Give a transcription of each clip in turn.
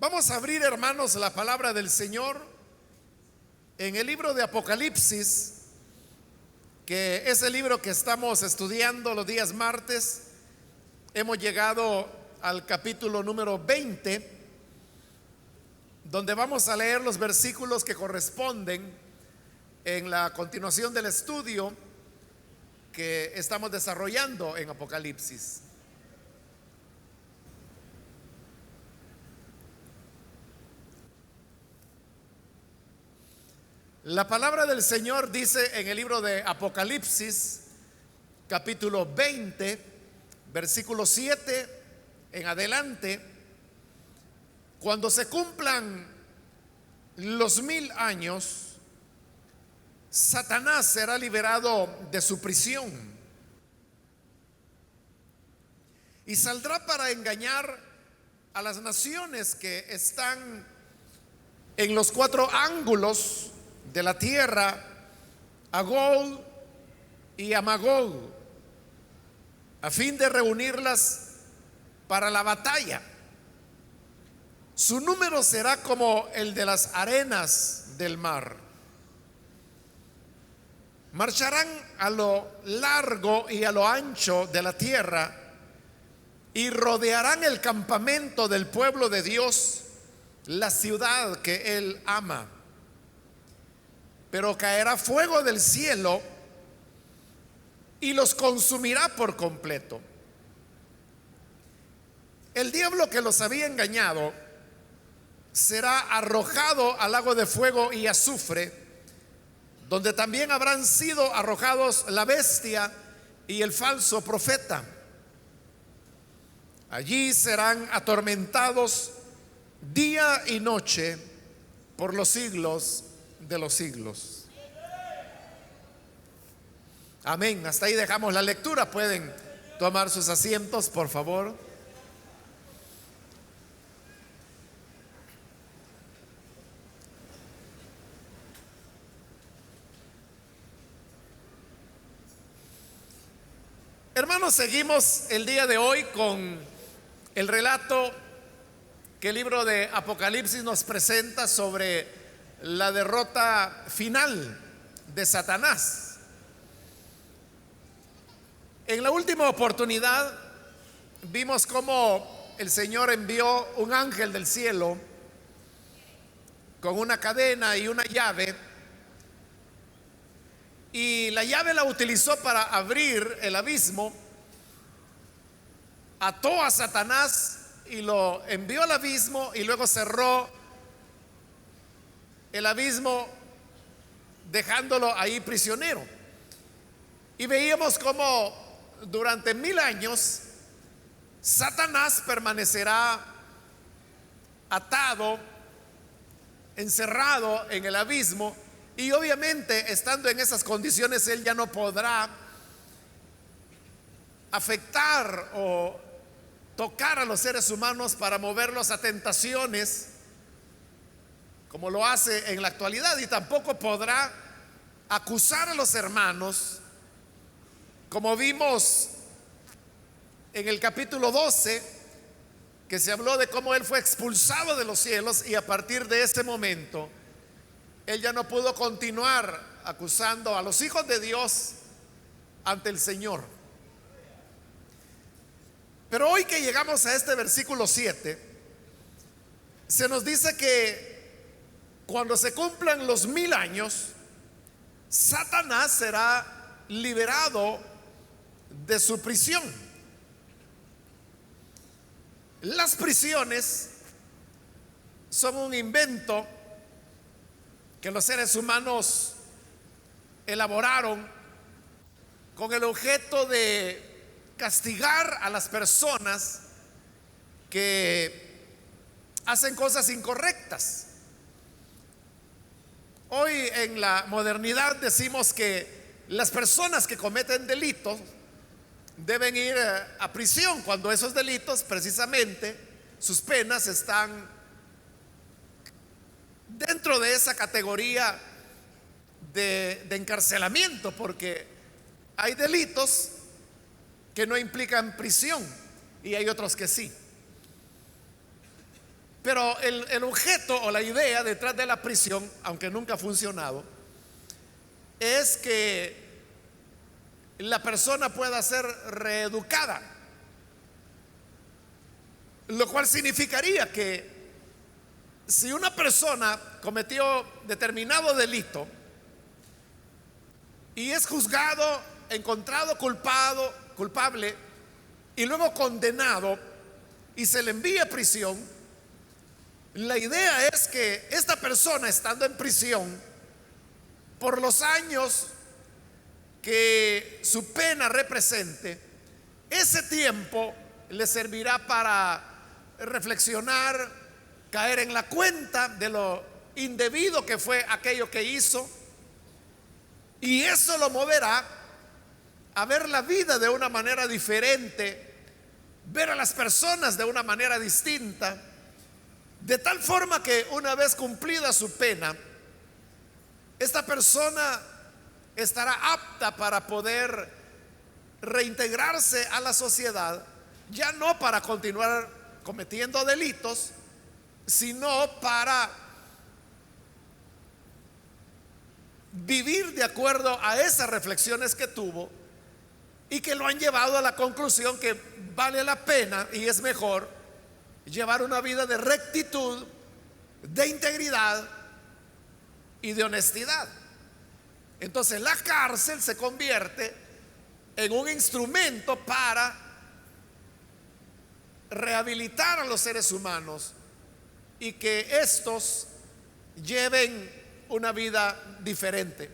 Vamos a abrir, hermanos, la palabra del Señor en el libro de Apocalipsis, que es el libro que estamos estudiando los días martes. Hemos llegado al capítulo número 20, donde vamos a leer los versículos que corresponden en la continuación del estudio que estamos desarrollando en Apocalipsis. La palabra del Señor dice en el libro de Apocalipsis, capítulo 20, versículo 7 en adelante: cuando se cumplan los 1000 años, Satanás será liberado de su prisión y saldrá para engañar a las naciones que están en los 4 ángulos de la tierra, a Gog y a Magog, a fin de reunirlas para la batalla. Su número será como el de las arenas del mar. Marcharán a lo largo y a lo ancho de la tierra y rodearán el campamento del pueblo de Dios, la ciudad que Él ama. Pero caerá fuego del cielo y los consumirá por completo. El diablo que los había engañado será arrojado al lago de fuego y azufre, donde también habrán sido arrojados la bestia y el falso profeta. Allí serán atormentados día y noche por los siglos de los siglos. Amén. Hasta ahí dejamos la lectura. Pueden tomar sus asientos, por favor. Hermanos, seguimos el día de hoy con el relato que el libro de Apocalipsis nos presenta sobre la derrota final de Satanás. En la última oportunidad vimos cómo el Señor envió un ángel del cielo con una cadena y una llave, y la llave la utilizó para abrir el abismo, ató a Satanás y lo envió al abismo, y luego cerró el abismo dejándolo ahí prisionero. Y veíamos cómo durante 1000 años Satanás permanecerá atado, encerrado en el abismo, y obviamente estando en esas condiciones él ya no podrá afectar o tocar a los seres humanos para moverlos a tentaciones como lo hace en la actualidad, y tampoco podrá acusar a los hermanos, como vimos en el capítulo 12, que se habló de cómo él fue expulsado de los cielos, y a partir de ese momento él ya no pudo continuar acusando a los hijos de Dios ante el Señor. Pero hoy que llegamos a este versículo 7, se nos dice que cuando se cumplan los 1000 años, Satanás será liberado de su prisión. Las prisiones son un invento que los seres humanos elaboraron con el objeto de castigar a las personas que hacen cosas incorrectas. Hoy en la modernidad decimos que las personas que cometen delitos deben ir a prisión, cuando esos delitos, precisamente, sus penas están dentro de esa categoría de encarcelamiento, porque hay delitos que no implican prisión y hay otros que sí. Pero el objeto o la idea detrás de la prisión, aunque nunca ha funcionado, es que la persona pueda ser reeducada, lo cual significaría que si una persona cometió determinado delito y es juzgado, encontrado culpable y luego condenado y se le envía a prisión, la idea es que esta persona, estando en prisión, por los años que su pena represente, ese tiempo le servirá para reflexionar, caer en la cuenta de lo indebido que fue aquello que hizo, y eso lo moverá a ver la vida de una manera diferente, ver a las personas de una manera distinta, de tal forma que una vez cumplida su pena, esta persona estará apta para poder reintegrarse a la sociedad, ya no para continuar cometiendo delitos, sino para vivir de acuerdo a esas reflexiones que tuvo y que lo han llevado a la conclusión que vale la pena y es mejor llevar una vida de rectitud, de integridad y de honestidad. Entonces la cárcel se convierte en un instrumento para rehabilitar a los seres humanos y que éstos lleven una vida diferente.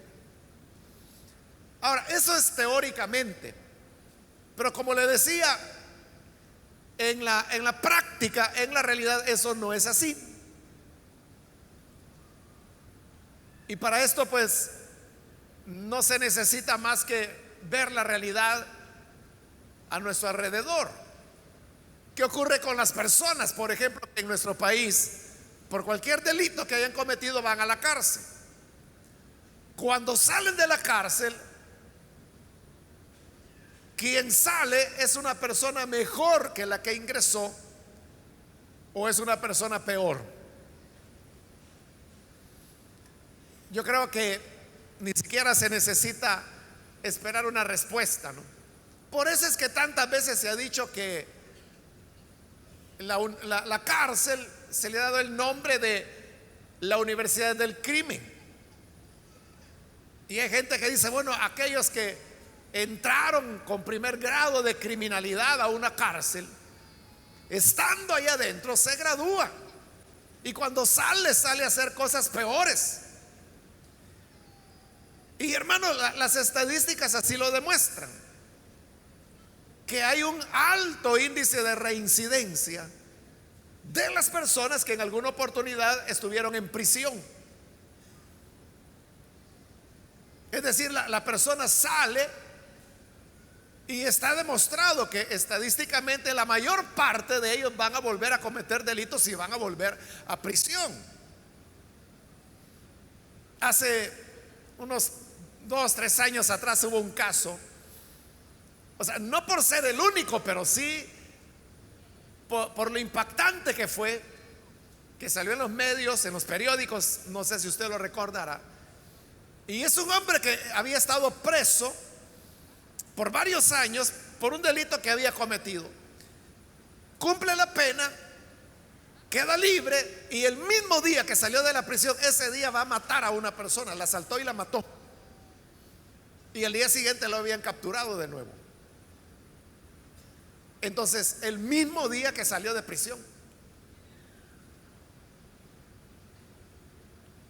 Ahora, eso es teóricamente, pero como le decía, en la práctica, en la realidad, eso no es así. Y para esto, pues, no se necesita más que ver la realidad a nuestro alrededor. ¿Qué ocurre con las personas, por ejemplo, en nuestro país? Por cualquier delito que hayan cometido van a la cárcel. Cuando salen de la cárcel, quien sale es una persona mejor que la que ingresó o es una persona peor. Yo creo que ni siquiera se necesita esperar una respuesta, ¿no? Por eso es que tantas veces se ha dicho que la cárcel se le ha dado el nombre de la universidad del crimen. Y hay gente que dice, bueno, aquellos que entraron con primer grado de criminalidad a una cárcel, estando allá adentro se gradúa y cuando sale a hacer cosas peores. Y hermanos, las estadísticas así lo demuestran, que hay un alto índice de reincidencia de las personas que en alguna oportunidad estuvieron en prisión. Es decir, la persona sale y está demostrado que estadísticamente la mayor parte de ellos van a volver a cometer delitos y van a volver a prisión. Hace unos 2-3 años atrás hubo un caso, o sea, no por ser el único, pero sí por lo impactante que fue, que salió en los medios, en los periódicos, no sé si usted lo recordará. Y es un hombre que había estado preso por varios años por un delito que había cometido. Cumple la pena, queda libre y el mismo día que salió de la prisión, ese día va a matar a una persona, la asaltó y la mató. Y el día siguiente lo habían capturado de nuevo. Entonces, el mismo día que salió de prisión.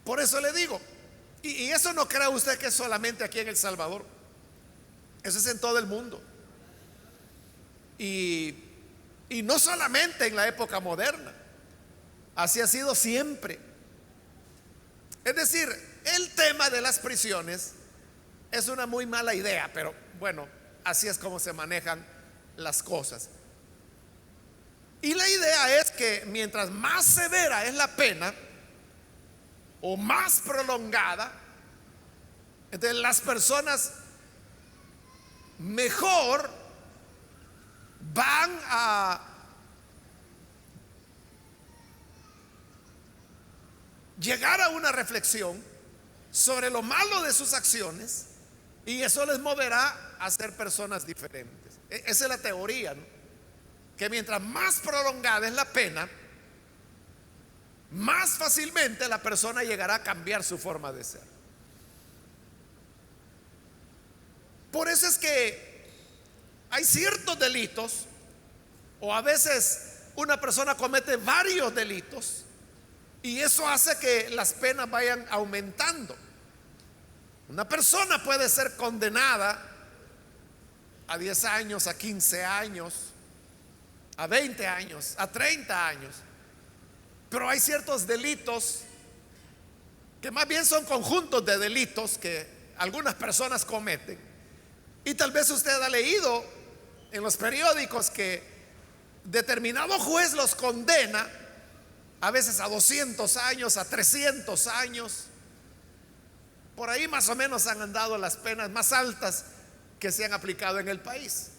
Por eso le digo, y eso no crea usted que es solamente aquí en El Salvador, eso es en todo el mundo. Y no solamente en la época moderna, así ha sido siempre. Es decir, el tema de las prisiones es una muy mala idea, pero bueno, así es como se manejan las cosas. Y la idea es que mientras más severa es la pena o más prolongada, entonces las personas mejor van a llegar a una reflexión sobre lo malo de sus acciones, y eso les moverá a ser personas diferentes. Esa es la teoría, ¿no? Que mientras más prolongada es la pena, más fácilmente la persona llegará a cambiar su forma de ser. Por eso es que hay ciertos delitos, o a veces una persona comete varios delitos, y eso hace que las penas vayan aumentando. Una persona puede ser condenada a 10 años, a 15 años, a 20 años, a 30 años. Pero hay ciertos delitos que más bien son conjuntos de delitos que algunas personas cometen. Y tal vez usted ha leído en los periódicos que determinado juez los condena a veces a 200 años, a 300 años. Por ahí más o menos han andado las penas más altas que se han aplicado en el país.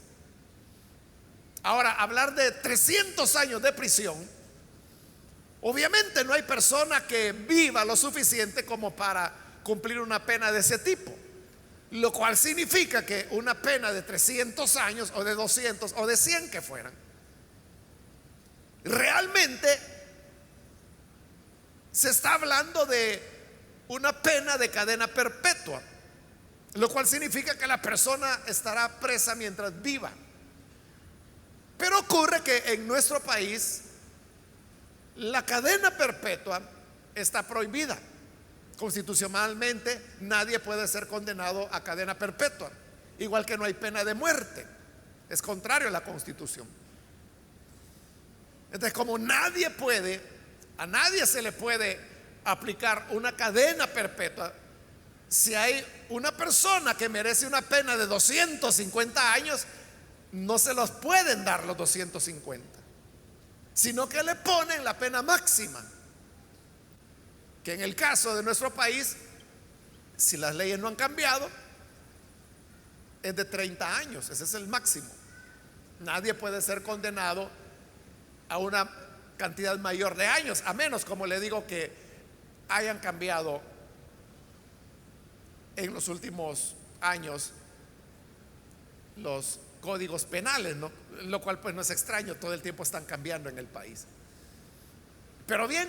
Ahora, hablar de 300 años de prisión, obviamente no hay persona que viva lo suficiente como para cumplir una pena de ese tipo. Lo cual significa que una pena de 300 años o de 200 o de 100 que fueran, realmente se está hablando de una pena de cadena perpetua, lo cual significa que la persona estará presa mientras viva. Pero ocurre que en nuestro país la cadena perpetua está prohibida. Constitucionalmente nadie puede ser condenado a cadena perpetua, igual que no hay pena de muerte. Es contrario a la Constitución. Entonces, como a nadie se le puede aplicar una cadena perpetua, si hay una persona que merece una pena de 250 años, no se los pueden dar los 250, sino que le ponen la pena máxima, que en el caso de nuestro país, si las leyes no han cambiado, es de 30 años. Ese es el máximo. Nadie puede ser condenado a una cantidad mayor de años, a menos, como le digo, que hayan cambiado en los últimos años los códigos penales, ¿no? Lo cual pues no es extraño, todo el tiempo están cambiando en el país. Pero bien,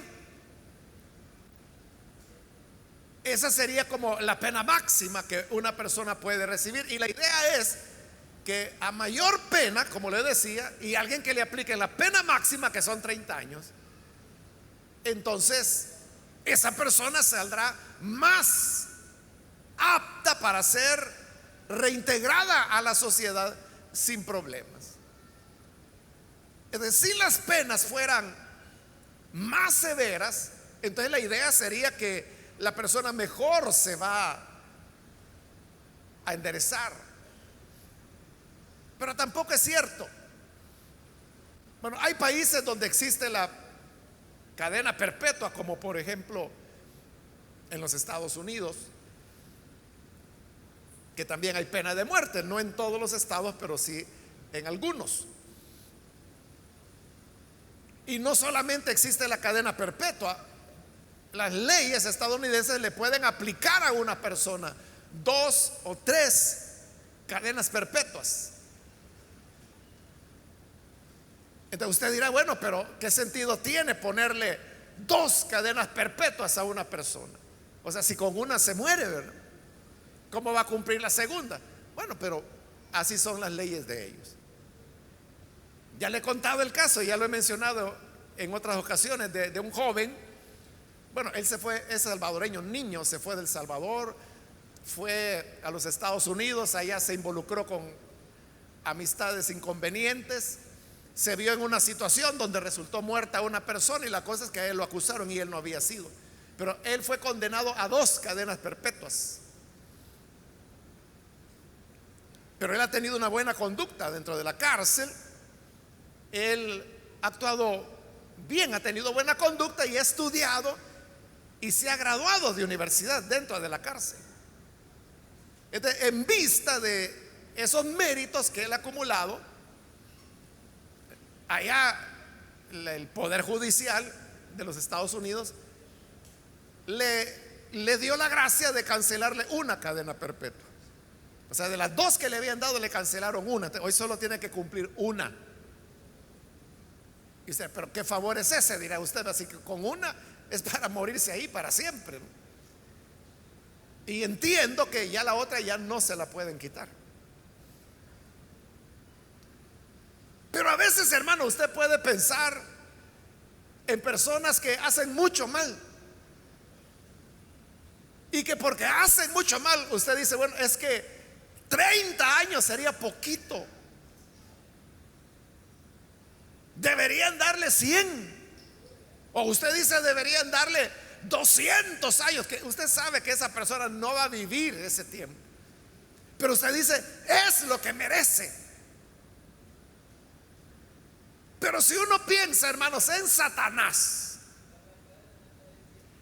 esa sería como la pena máxima que una persona puede recibir. Y la idea es que a mayor pena, como le decía, y alguien que le aplique la pena máxima, que son 30 años, entonces esa persona saldrá más apta para ser reintegrada a la sociedad sin problemas. Es decir, si las penas fueran más severas, entonces la idea sería que la persona mejor se va a enderezar. Pero tampoco es cierto. Bueno, hay países donde existe la cadena perpetua, como por ejemplo en los Estados Unidos, que también hay pena de muerte, no en todos los estados, pero sí en algunos. Y no solamente existe la cadena perpetua, las leyes estadounidenses le pueden aplicar a una persona 2 o 3 cadenas perpetuas. Entonces usted dirá, bueno, pero ¿qué sentido tiene ponerle 2 cadenas perpetuas a una persona? O sea, si con una se muere, ¿verdad? ¿Cómo va a cumplir la segunda? Bueno, pero así son las leyes de ellos. Ya le he contado el caso, ya lo he mencionado en otras ocasiones, de un joven. Bueno, él se fue, es salvadoreño, niño, se fue del Salvador, fue a los Estados Unidos, allá se involucró con amistades inconvenientes, se vio en una situación donde resultó muerta una persona, y la cosa es que a él lo acusaron y él no había sido. Pero él fue condenado a 2 cadenas perpetuas. Pero él ha tenido una buena conducta dentro de la cárcel. Él ha actuado bien, ha tenido buena conducta y ha estudiado y se ha graduado de universidad dentro de la cárcel. Entonces, en vista de esos méritos que él ha acumulado, allá el Poder Judicial de los Estados Unidos le dio la gracia de cancelarle una cadena perpetua. O sea, de las dos que le habían dado, le cancelaron una. Hoy solo tiene que cumplir una. Y usted, pero ¿qué favor es ese? Dirá usted. Así que con una es para morirse ahí para siempre, ¿no? Y entiendo que ya la otra ya no se la pueden quitar. Pero a veces, hermano, usted puede pensar en personas que hacen mucho mal. Y que porque hacen mucho mal, usted dice, bueno, es que 30 años sería poquito. Deberían darle 100. O usted dice, deberían darle 200 años, que usted sabe que esa persona no va a vivir ese tiempo. Pero usted dice, es lo que merece. Pero si uno piensa, hermanos, en Satanás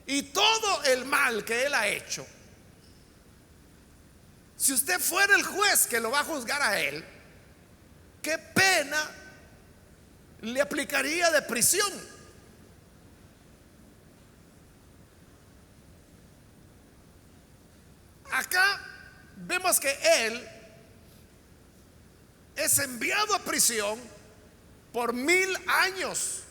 y todo el mal que él ha hecho, si usted fuera el juez que lo va a juzgar a él, ¿qué pena le aplicaría de prisión? Acá vemos que él es enviado a prisión por 1000 años.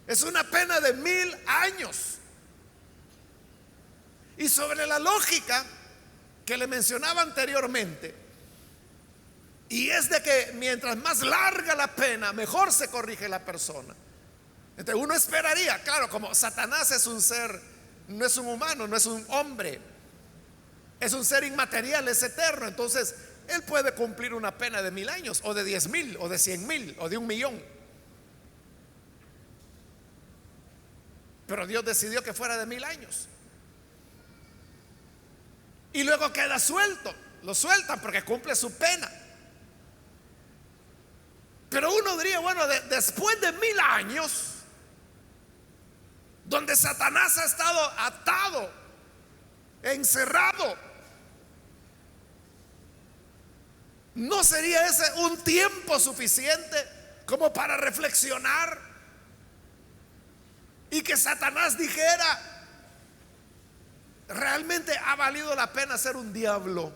Es una pena de 1000 años. Y sobre la lógica que le mencionaba anteriormente, y es de que mientras más larga la pena, mejor se corrige la persona. Entonces uno esperaría, claro, como Satanás es un ser, no es un humano, no es un hombre, es un ser inmaterial, es eterno. Entonces él puede cumplir una pena de 1000 años, o de 10,000, o de 100,000, o de 1,000,000. Pero Dios decidió que fuera de 1000 años. Y luego queda suelto. Lo sueltan porque cumple su pena. Pero uno diría, bueno, después de 1000 años, donde Satanás ha estado atado, encerrado, ¿no sería ese un tiempo suficiente como para reflexionar? Y que Satanás dijera, ¿realmente ha valido la pena ser un diablo?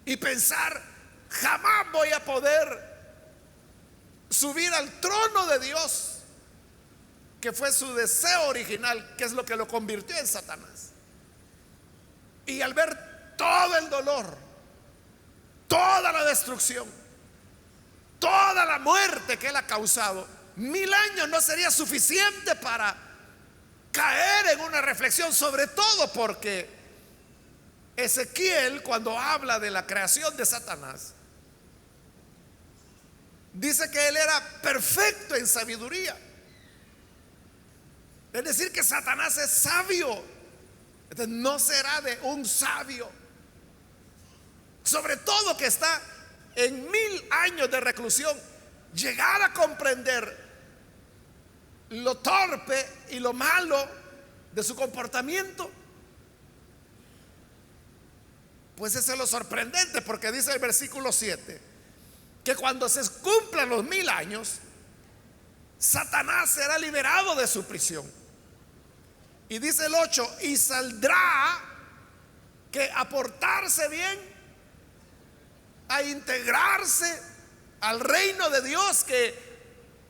Y pensar, jamás voy a poder subir al trono de Dios, que fue su deseo original, que es lo que lo convirtió en Satanás. Y al ver todo el dolor, toda la destrucción, toda la muerte que él ha causado, 1000 años no sería suficiente para caer en una reflexión, sobre todo porque Ezequiel, cuando habla de la creación de Satanás, dice que él era perfecto en sabiduría. Es decir, que Satanás es sabio. Entonces no será de un sabio, sobre todo que está en 1000 años de reclusión, llegar a comprender lo torpe y lo malo de su comportamiento. Pues eso es lo sorprendente, porque dice el versículo 7 que cuando se cumplan los 1000 años, Satanás será liberado de su prisión. Y dice el 8, y saldrá que a portarse bien, a integrarse al reino de Dios, que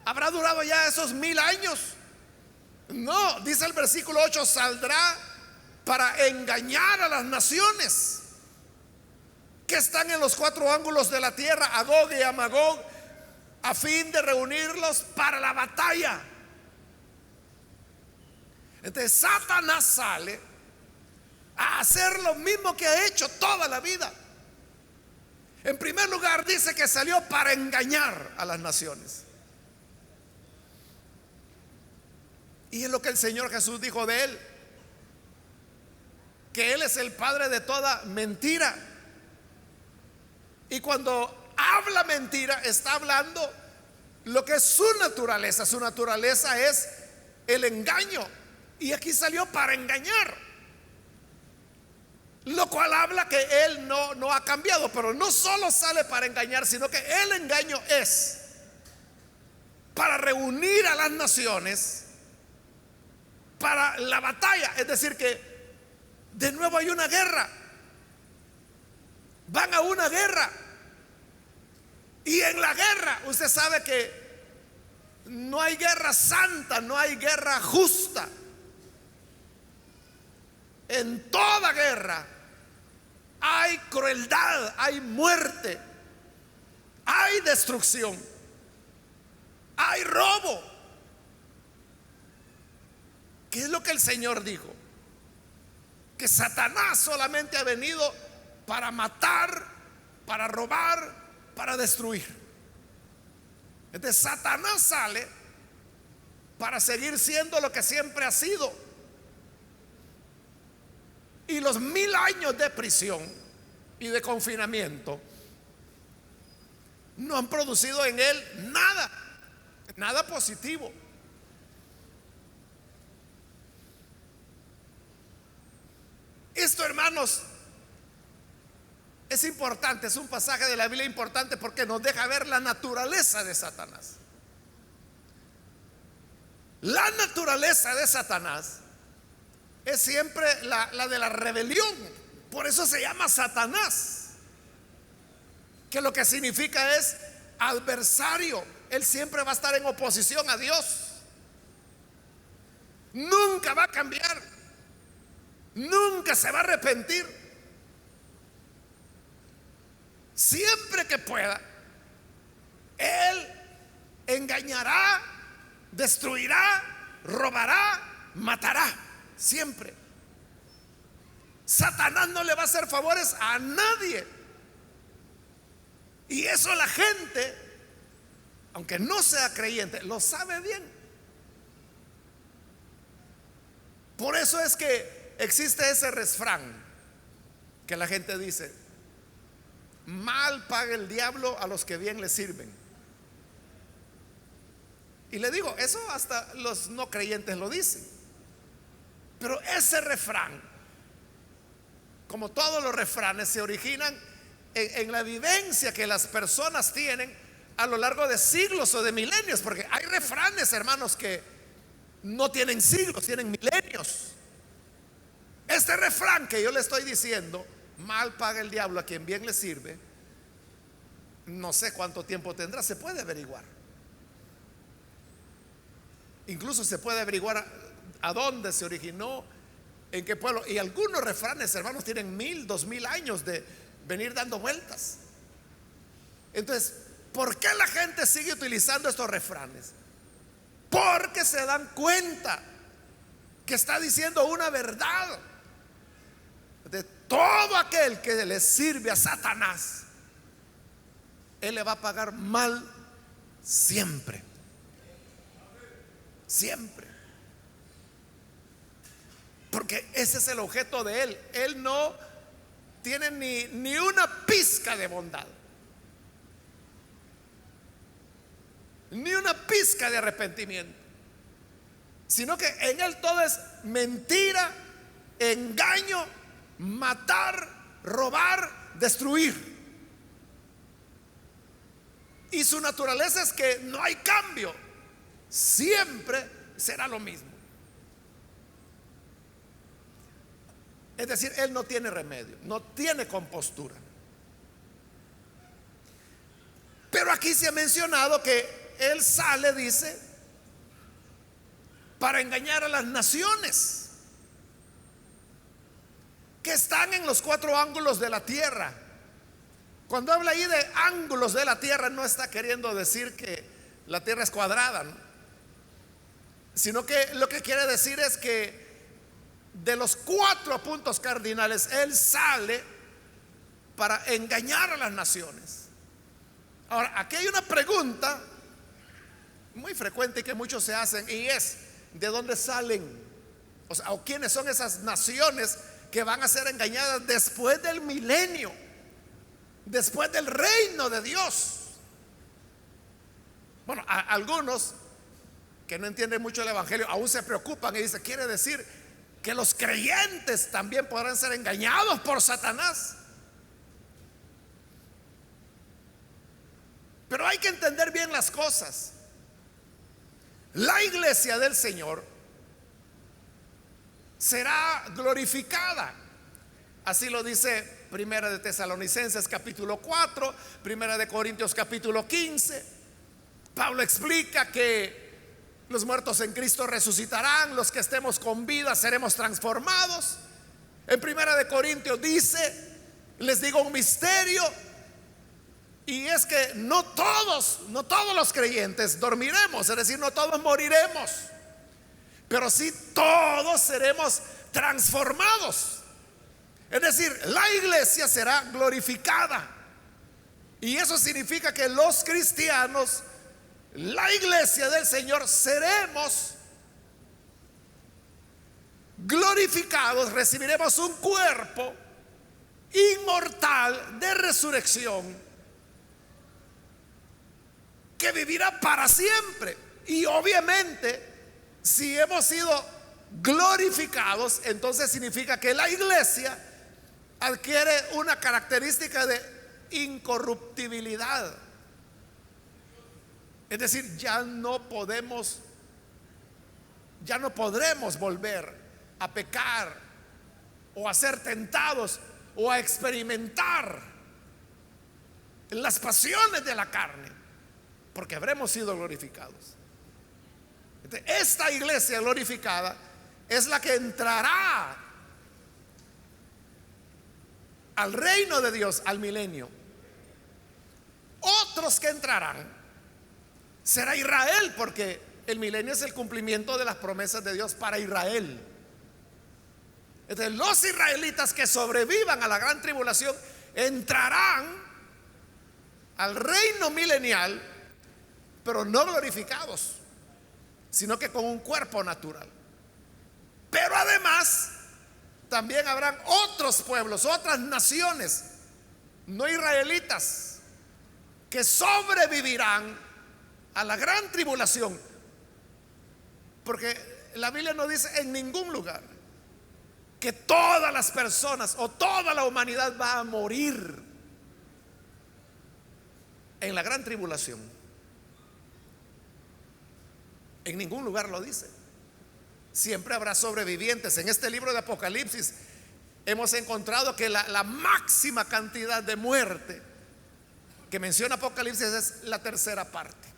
habrá durado ya esos 1000 años. No, dice el versículo 8, saldrá para engañar a las naciones que están en los 4 ángulos de la tierra, a Gog y a Magog, a fin de reunirlos para la batalla. Entonces Satanás sale a hacer lo mismo que ha hecho toda la vida. En primer lugar, dice que salió para engañar a las naciones. Y es lo que el Señor Jesús dijo de él, que él es el padre de toda mentira. Y cuando habla mentira, está hablando lo que es su naturaleza. Su naturaleza es el engaño. Y aquí salió para engañar, lo cual habla que él no ha cambiado. Pero no solo sale para engañar, sino que el engaño es para reunir a las naciones para la batalla. Es decir, que de nuevo hay una guerra. Van a una guerra. Y en la guerra, usted sabe que no hay guerra santa, no hay guerra justa. En toda guerra hay crueldad, hay muerte, hay destrucción, hay robo. ¿Qué es lo que el Señor dijo? Que Satanás solamente ha venido para matar, para robar, para destruir. Entonces Satanás sale para seguir siendo lo que siempre ha sido. Y los 1000 años de prisión y de confinamiento no han producido en él nada positivo. Esto, hermanos, es importante, es un pasaje de la Biblia importante porque nos deja ver la naturaleza de Satanás. La naturaleza de Satanás es siempre la de la rebelión. Por eso se llama Satanás, que lo que significa es adversario. Él siempre va a estar en oposición a Dios. Nunca va a cambiar. Nunca se va a arrepentir. Siempre que pueda, él engañará, destruirá, robará, matará. Siempre. Satanás no le va a hacer favores a nadie. Y eso la gente, aunque no sea creyente, lo sabe bien. Por eso es que existe ese refrán que la gente dice: mal paga el diablo a los que bien le sirven. Y le digo, eso hasta los no creyentes lo dicen. Pero ese refrán, como todos los refranes, se originan en la vivencia que las personas tienen a lo largo de siglos o de milenios. Porque hay refranes, hermanos, que no tienen siglos, tienen milenios. Este refrán que yo le estoy diciendo, mal paga el diablo a quien bien le sirve, no sé cuánto tiempo tendrá, se puede averiguar. Incluso se puede averiguar a dónde se originó, en qué pueblo. Y algunos refranes, hermanos, tienen 1000, 2000 años de venir dando vueltas. Entonces, ¿por qué la gente sigue utilizando estos refranes? Porque se dan cuenta que está diciendo una verdad. De todo aquel que le sirve a Satanás, él le va a pagar mal siempre. Siempre. Porque ese es el objeto de él. Él no tiene ni una pizca de bondad, ni una pizca de arrepentimiento, sino que en él todo es mentira, engaño, matar, robar, destruir. Y su naturaleza es que no hay cambio. Siempre será lo mismo. Es decir, él no tiene remedio, no tiene compostura. Pero aquí se ha mencionado que él sale, dice, para engañar a las naciones que están en los 4 ángulos de la tierra. Cuando habla ahí de ángulos de la tierra, no está queriendo decir que la tierra es cuadrada, ¿no? Sino que lo que quiere decir es que de los 4 puntos cardinales, él sale para engañar a las naciones. Ahora, aquí hay una pregunta muy frecuente que muchos se hacen, y es: ¿de dónde salen? O sea, ¿o quiénes son esas naciones que van a ser engañadas después del milenio, después del reino de Dios? Bueno, algunos que no entienden mucho el evangelio aún se preocupan y dicen: quiere decir que los creyentes también podrán ser engañados por Satanás. Pero hay que entender bien las cosas. la iglesia del Señor será glorificada. Así lo dice Primera de Tesalonicenses capítulo 4, Primera de Corintios capítulo 15. Pablo explica que los muertos en Cristo resucitarán, los que estemos con vida seremos transformados. En Primera de Corintios dice, les digo un misterio, y es que no todos los creyentes dormiremos, es decir, no todos moriremos, pero sí todos seremos transformados. Es decir, la iglesia será glorificada. Y eso significa que los cristianos, la iglesia del Señor, seremos glorificados, recibiremos un cuerpo inmortal de resurrección que vivirá para siempre. Y obviamente, si hemos sido glorificados, entonces significa que la iglesia adquiere una característica de incorruptibilidad. Es decir, ya no podremos volver a pecar o a ser tentados o a experimentar las pasiones de la carne, porque habremos sido glorificados. Entonces, esta iglesia glorificada es la que entrará al reino de Dios, al milenio. Otros que entrarán será Israel, porque el milenio es el cumplimiento de las promesas de Dios para Israel. Entonces, los israelitas que sobrevivan a la gran tribulación entrarán al reino milenial, pero no glorificados, sino que con un cuerpo natural. Pero además también habrán otros pueblos, otras naciones no israelitas, que sobrevivirán a la gran tribulación, porque la Biblia no dice en ningún lugar que todas las personas o toda la humanidad va a morir en la gran tribulación. En ningún lugar lo dice. Siempre habrá sobrevivientes. En este libro de Apocalipsis hemos encontrado que la máxima cantidad de muerte que menciona Apocalipsis es la tercera parte.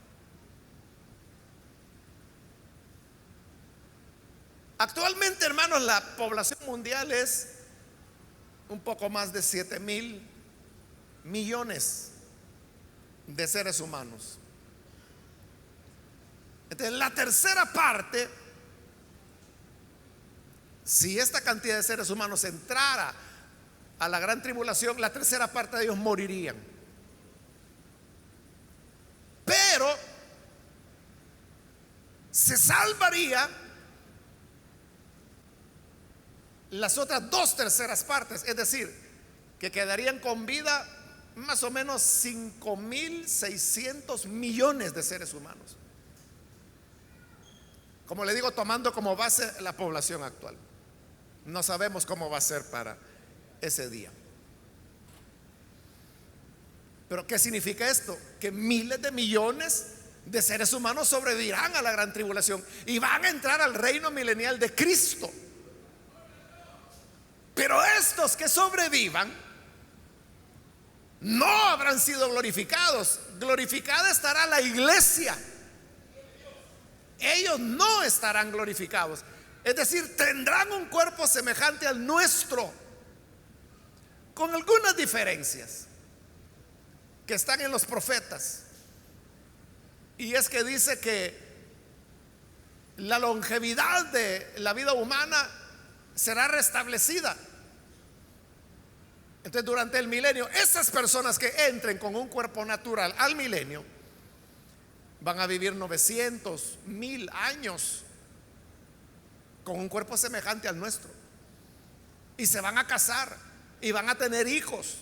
Actualmente, hermanos, la población mundial es un poco más de 7,000,000,000 de seres humanos. Entonces, la tercera parte, si esta cantidad de seres humanos entrara a la gran tribulación, la tercera parte de ellos morirían. Pero se salvaría las otras 2/3 partes, es decir, que quedarían con vida más o menos 5,600,000,000 de seres humanos. Como le digo, tomando como base la población actual. No sabemos cómo va a ser para ese día. Pero ¿qué significa esto? Que miles de millones de seres humanos sobrevivirán a la gran tribulación y van a entrar al reino milenial de Cristo. Pero estos que sobrevivan no habrán sido glorificados. Glorificada estará la iglesia. Ellos no estarán glorificados. Es decir, tendrán un cuerpo semejante al nuestro, con algunas diferencias que están en los profetas. Y es que dice que la longevidad de la vida humana será restablecida. Entonces, durante el milenio, esas personas que entren con un cuerpo natural al milenio van a vivir 900,000 años con un cuerpo semejante al nuestro, y se van a casar y van a tener hijos.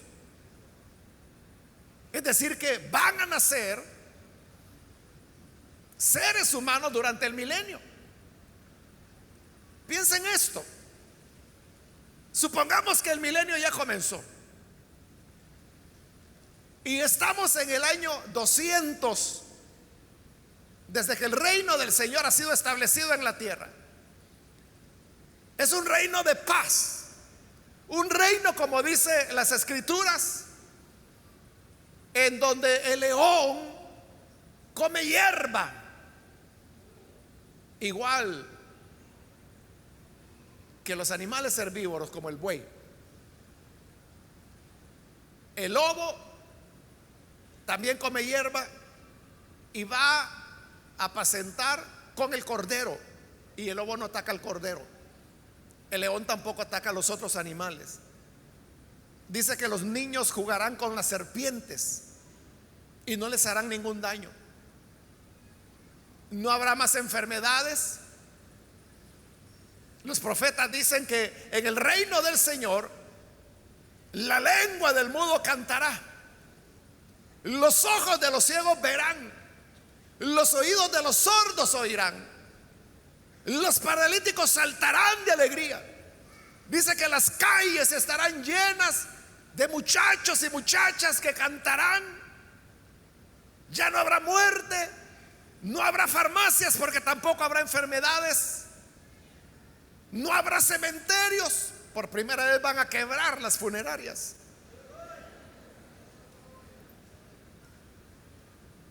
Es decir, que van a nacer seres humanos durante el milenio. Piensen esto. Supongamos que el milenio ya comenzó y estamos en el año 200 desde que el reino del Señor ha sido establecido en la tierra. Es un reino de paz, un reino, como dice las Escrituras, en donde el león come hierba, igual que los animales herbívoros como el buey. El lobo también come hierba y va a apacentar con el cordero, y el lobo no ataca al cordero. El león tampoco ataca a los otros animales. Dice que los niños jugarán con las serpientes y no les harán ningún daño. No habrá más enfermedades. Los profetas dicen que en el reino del Señor la lengua del mudo cantará, los ojos de los ciegos verán, los oídos de los sordos oirán, los paralíticos saltarán de alegría. Dice que las calles estarán llenas de muchachos y muchachas que cantarán. Ya no habrá muerte, no habrá farmacias porque tampoco habrá enfermedades, no habrá cementerios. Por primera vez van a quebrar las funerarias.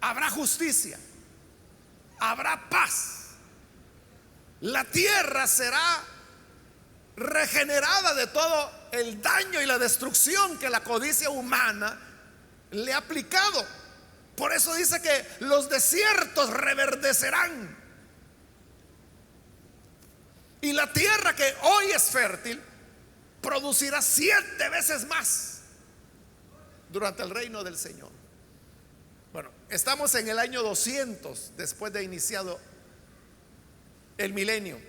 Habrá justicia, habrá paz. La tierra será regenerada de todo el daño y la destrucción que la codicia humana le ha aplicado. Por eso dice que los desiertos reverdecerán, y la tierra que hoy es fértil producirá 7 veces más durante el reino del Señor. Bueno, estamos en el año 200 después de iniciado el milenio,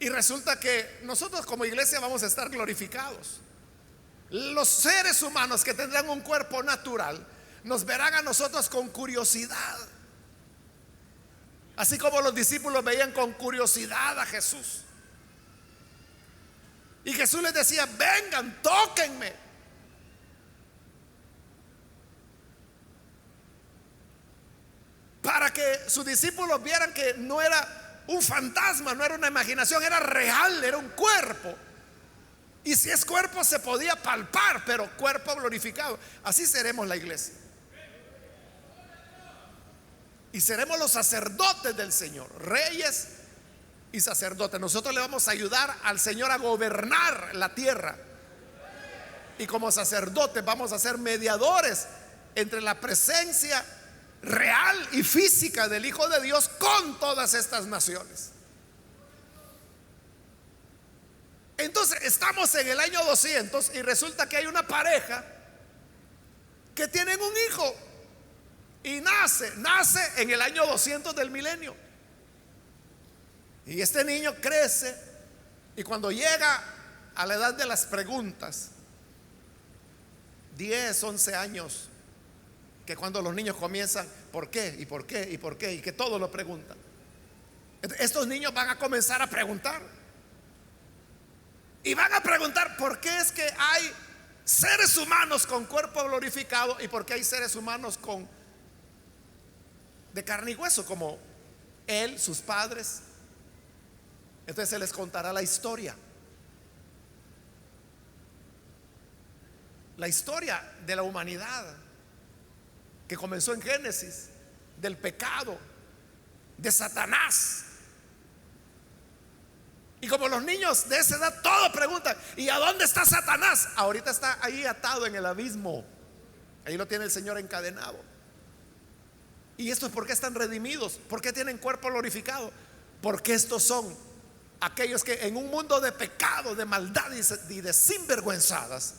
y resulta que nosotros como iglesia vamos a estar glorificados. Los seres humanos que tendrán un cuerpo natural nos verán a nosotros con curiosidad, así como los discípulos veían con curiosidad a Jesús. Y Jesús les decía: vengan, tóquenme. Para que sus discípulos vieran que no era un fantasma, no era una imaginación, era real, era un cuerpo. Y si es cuerpo se podía palpar, pero cuerpo glorificado. Así seremos la iglesia. Y seremos los sacerdotes del Señor, reyes y sacerdotes. Nosotros le vamos a ayudar al Señor a gobernar la tierra. Y como sacerdotes vamos a ser mediadores entre la presencia real y física del Hijo de Dios con todas estas naciones. Entonces estamos en el año 200 y resulta que hay una pareja que tienen un hijo y nace en el año 200 del milenio. Y este niño crece, y cuando llega a la edad de las preguntas, 10, 11 años, que cuando los niños comienzan, ¿por qué? ¿Y por qué? ¿Y por qué? Y que todo lo preguntan. Estos niños van a comenzar a preguntar. Y van a preguntar por qué es que hay seres humanos con cuerpo glorificado y por qué hay seres humanos de carne y hueso, como él, sus padres. Entonces se les contará la historia de la humanidad, que comenzó en Génesis, del pecado, de Satanás. Y como los niños de esa edad todo preguntan: ¿y a dónde está Satanás? Ahorita está ahí atado en el abismo. Ahí lo tiene el Señor encadenado. ¿Y estos por qué están redimidos? ¿Por qué tienen cuerpo glorificado? Porque estos son aquellos que en un mundo de pecado, de maldad y de sinvergüenzadas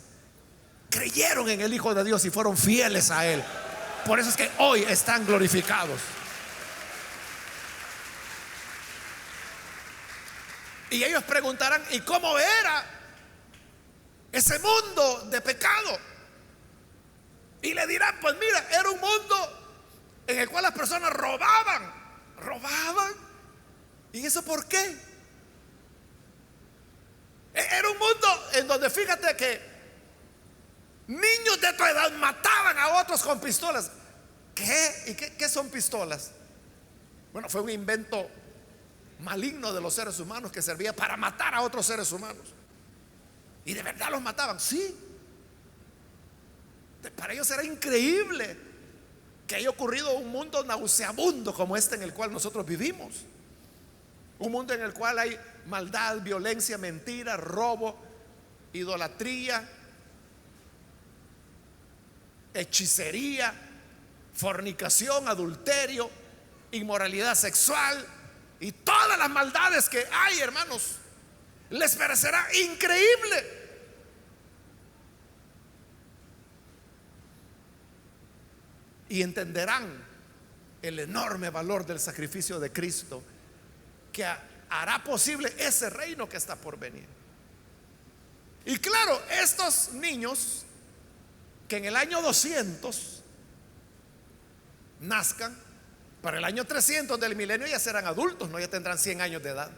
creyeron en el Hijo de Dios y fueron fieles a Él. Por eso es que hoy están glorificados. Y ellos preguntarán: ¿y cómo era ese mundo de pecado? Y le dirán: pues mira, era un mundo en el cual las personas robaban. ¿Y eso por qué? Era un mundo en donde, fíjate, que niños de tu edad mataban a otros con pistolas. ¿Qué? ¿Y qué son pistolas? Bueno, fue un invento maligno de los seres humanos que servía para matar a otros seres humanos. Y de verdad los mataban, sí. Para ellos era increíble que haya ocurrido un mundo nauseabundo como este en el cual nosotros vivimos. Un mundo en el cual hay maldad, violencia, mentira, robo, idolatría, hechicería, fornicación, adulterio, inmoralidad sexual y todas las maldades que hay, hermanos. Les parecerá increíble. Y entenderán el enorme valor del sacrificio de Cristo, que hará posible ese reino que está por venir. Y claro, estos niños que en el año 200 nazcan, para el año 300 del milenio ya serán adultos, no, ya tendrán 100 años de edad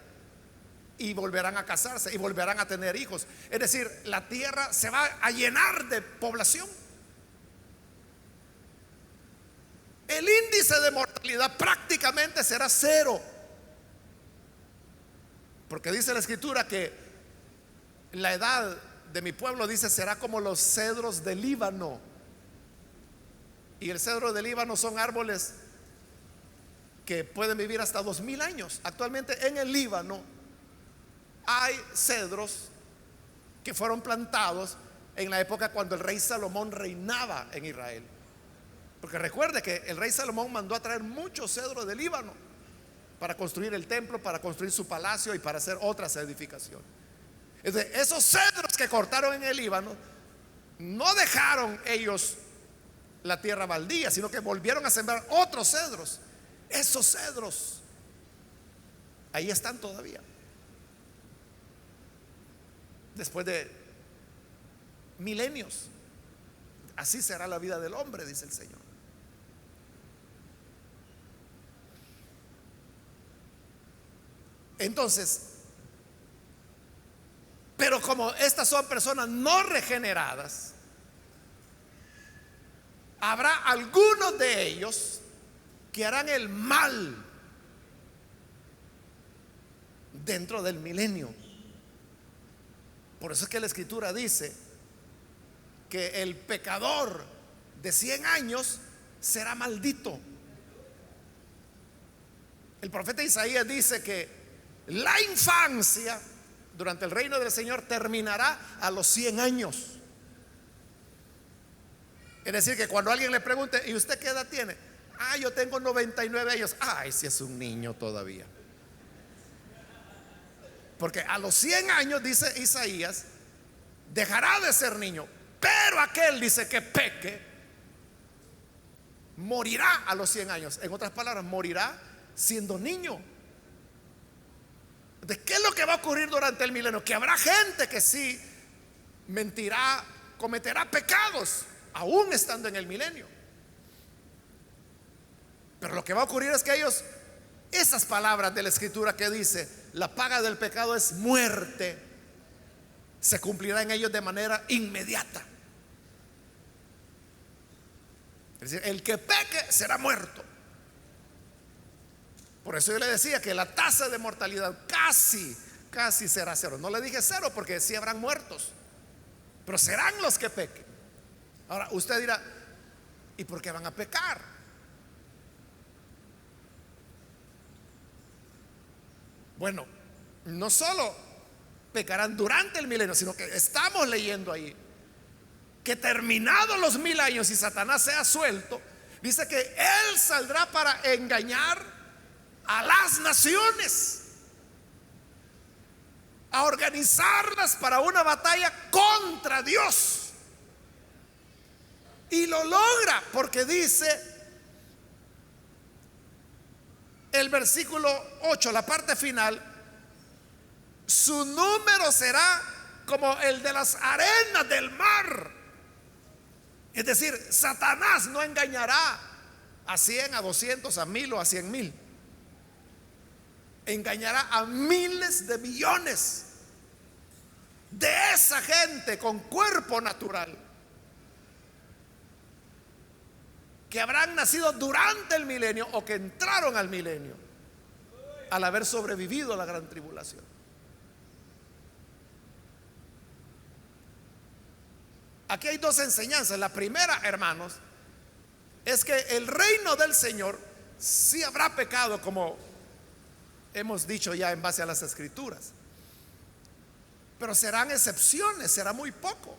y volverán a casarse y volverán a tener hijos. Es decir, la tierra se va a llenar de población. El índice de mortalidad prácticamente será cero, porque dice la escritura que la edad de mi pueblo, dice, será como los cedros del Líbano. Y el cedro del Líbano son árboles que pueden vivir hasta 2000 años. Actualmente en el Líbano hay cedros que fueron plantados en la época cuando el rey Salomón reinaba en Israel. Porque recuerde que el rey Salomón mandó a traer muchos cedros del Líbano para construir el templo, para construir su palacio y para hacer otras edificaciones. Entonces, esos cedros que cortaron en el Líbano, no dejaron ellos la tierra baldía, sino que volvieron a sembrar otros cedros. Esos cedros ahí están todavía, después de milenios. Así será la vida del hombre, dice el Señor. Entonces, pero como estas son personas no regeneradas, habrá algunos de ellos que harán el mal dentro del milenio. Por eso es que la escritura dice que el pecador de 100 años será maldito. El profeta Isaías dice que la infancia durante el reino del Señor terminará a los 100 años. Es decir, que cuando alguien le pregunte, ¿y usted qué edad tiene? Ah, yo tengo 99 años. Ay, si es un niño todavía. Porque a los 100 años, dice Isaías, dejará de ser niño. Pero aquel, dice, que peque, morirá a los 100 años. En otras palabras, morirá siendo niño. ¿De qué es lo que va a ocurrir durante el milenio? Que habrá gente que sí mentirá, cometerá pecados, aún estando en el milenio. Pero lo que va a ocurrir es que ellos, esas palabras de la escritura que dice, la paga del pecado es muerte, se cumplirá en ellos de manera inmediata. Es decir, el que peque será muerto. Por eso yo le decía que la tasa de mortalidad casi será cero. No le dije cero porque sí habrán muertos, pero serán los que pequen. Ahora usted dirá, ¿y por qué van a pecar? Bueno, no solo pecarán durante el milenio, sino que estamos leyendo ahí que terminados los 1000 años y Satanás sea suelto, dice que él saldrá para engañar a las naciones, a organizarlas para una batalla contra Dios. Y lo logra porque dice el versículo 8, la parte final, su número será como el de las arenas del mar. Es decir, Satanás no engañará a 100, a 200, a 1000 o a 100,000. Engañará a miles de millones de esa gente con cuerpo natural que habrán nacido durante el milenio o que entraron al milenio al haber sobrevivido a la gran tribulación. Aquí hay dos enseñanzas. La primera, hermanos, es que el reino del Señor sí habrá pecado, como hemos dicho ya en base a las escrituras, pero serán excepciones, será muy poco.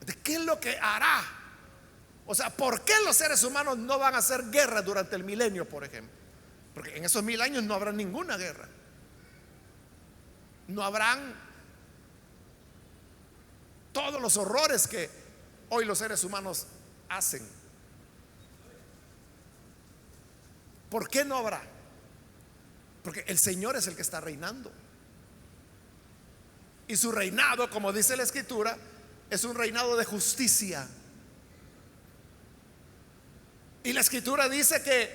¿De qué es lo que hará? O sea, ¿por qué los seres humanos no van a hacer guerra durante el milenio, por ejemplo? Porque en esos 1000 años no habrá ninguna guerra. No habrán todos los horrores que hoy los seres humanos hacen. ¿Por qué no habrá? Porque el Señor es el que está reinando. Y su reinado, como dice la Escritura, es un reinado de justicia. Y la Escritura dice que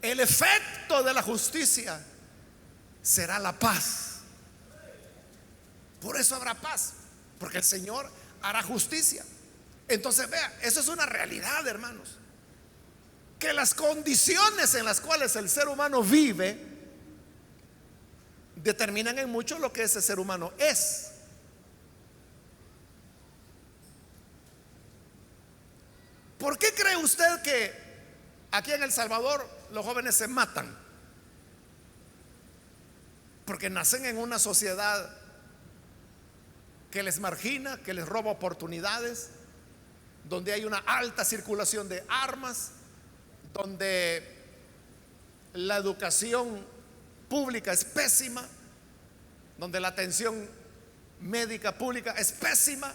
el efecto de la justicia será la paz. Por eso habrá paz, porque el Señor hará justicia. Entonces vea, eso es una realidad, hermanos, que las condiciones en las cuales el ser humano vive determinan en mucho lo que ese ser humano es. ¿Por qué cree usted que aquí en El Salvador los jóvenes se matan? Porque nacen en una sociedad que les margina, que les roba oportunidades, donde hay una alta circulación de armas, donde la educación pública es pésima, donde la atención médica pública es pésima,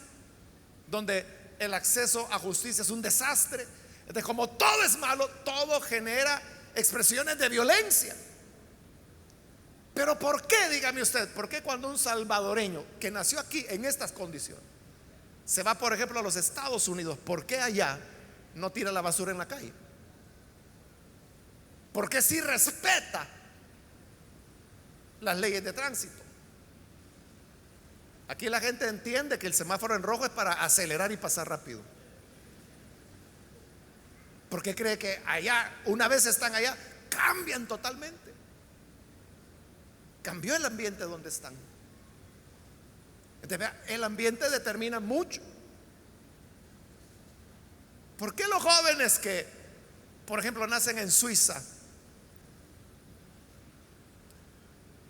donde el acceso a justicia es un desastre. Entonces, como todo es malo, todo genera expresiones de violencia. Pero ¿por qué? Dígame usted, ¿por qué cuando un salvadoreño que nació aquí en estas condiciones se va, por ejemplo, a los Estados Unidos, por qué allá no tira la basura en la calle? ¿Por qué sí respeta las leyes de tránsito? Aquí la gente entiende que el semáforo en rojo es para acelerar y pasar rápido. ¿Por qué cree que allá, una vez están allá, cambian totalmente? Cambió el ambiente donde están. Entonces, vea, el ambiente determina mucho. ¿Por qué los jóvenes que, por ejemplo, nacen en Suiza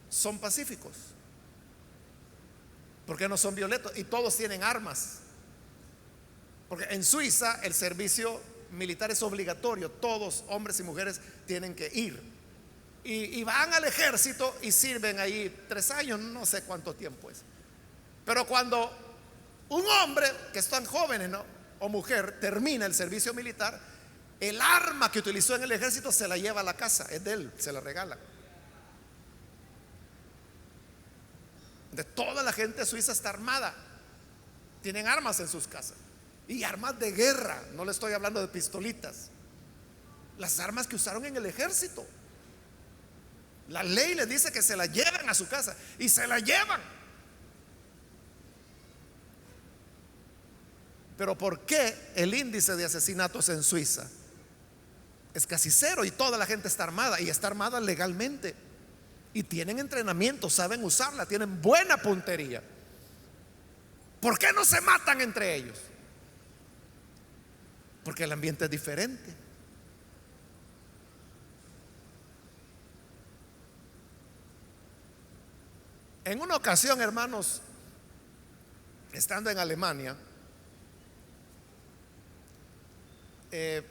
son pacíficos? ¿Por qué no son violentos? Y todos tienen armas. Porque en Suiza el servicio militar es obligatorio. Todos, hombres y mujeres, tienen que ir. Y van al ejército y sirven ahí 3 años, no sé cuánto tiempo es. Pero cuando un hombre que es tan joven, ¿no?, o mujer termina el servicio militar, el arma que utilizó en el ejército se la lleva a la casa, es de él, se la regala. De toda la gente suiza está armada, tienen armas en sus casas y armas de guerra. No le estoy hablando de pistolitas, las armas que usaron en el ejército. La ley les dice que se la llevan a su casa y se la llevan. Pero ¿por qué el índice de asesinatos en Suiza es casi cero y toda la gente está armada y está armada legalmente? Y tienen entrenamiento, saben usarla, tienen buena puntería. ¿Por qué no se matan entre ellos? Porque el ambiente es diferente. En una ocasión, hermanos, estando en Alemania,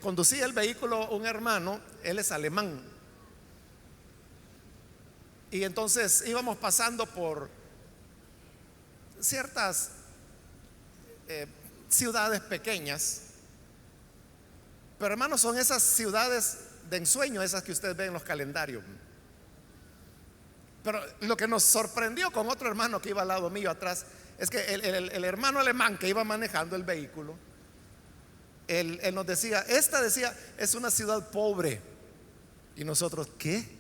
conducía el vehículo un hermano, él es alemán. Y entonces íbamos pasando por ciertas ciudades pequeñas. Pero hermanos, son esas ciudades de ensueño, esas que usted ve en los calendarios. Pero lo que nos sorprendió con otro hermano que iba al lado mío atrás es que el hermano alemán que iba manejando el vehículo, él nos decía, es una ciudad pobre. Y nosotros, ¿qué?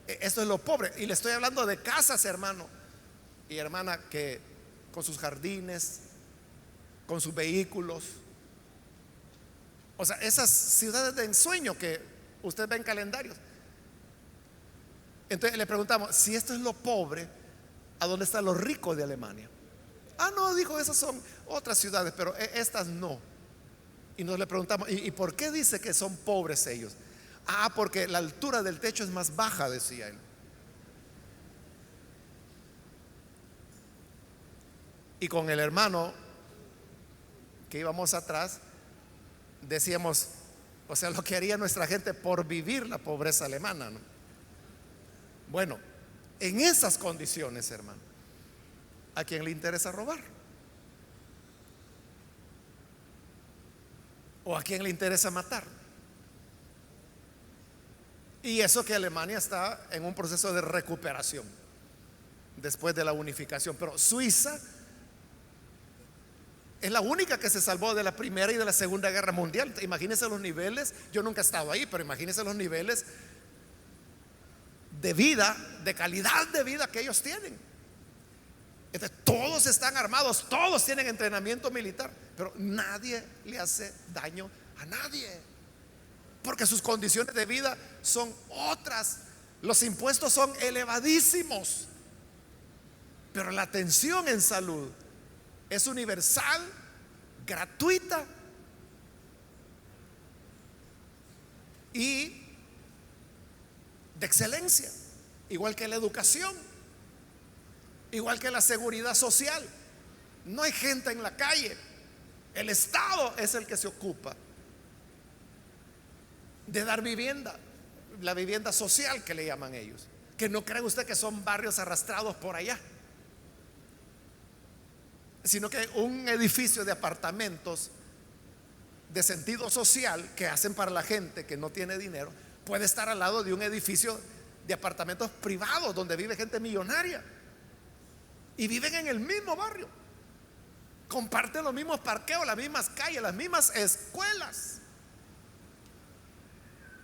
Esto es lo pobre. Y le estoy hablando de casas, hermano y hermana, que con sus jardines, con sus vehículos. O sea, esas ciudades de ensueño que usted ve en calendarios. Entonces le preguntamos, si esto es lo pobre, ¿a dónde están los ricos de Alemania? Ah, no, dijo, esas son otras ciudades, pero estas no. Y nos le preguntamos, ¿y por qué dice que son pobres ellos? Ah, porque la altura del techo es más baja, decía él. Y con el hermano que íbamos atrás, decíamos, o sea, lo que haría nuestra gente por vivir la pobreza alemana, ¿no? Bueno, en esas condiciones, hermano, ¿a quién le interesa robar? ¿O a quién le interesa matar? Y eso que Alemania está en un proceso de recuperación después de la unificación, pero Suiza es la única que se salvó de la Primera y de la Segunda Guerra Mundial. Imagínense los niveles, yo nunca he estado ahí, pero imagínense los niveles de vida, de calidad de vida que ellos tienen. Entonces, todos están armados, todos tienen entrenamiento militar, pero nadie le hace daño a nadie, porque sus condiciones de vida son otras. Los impuestos son elevadísimos, pero la atención en salud es universal, gratuita y de excelencia, igual que la educación, igual que la seguridad social. No hay gente en la calle, el Estado es el que se ocupa de dar vivienda, la vivienda social que le llaman ellos, que no cree usted que son barrios arrastrados por allá, sino que un edificio de apartamentos de sentido social que hacen para la gente que no tiene dinero puede estar al lado de un edificio de apartamentos privados donde vive gente millonaria y viven en el mismo barrio, comparten los mismos parqueos, las mismas calles, las mismas escuelas.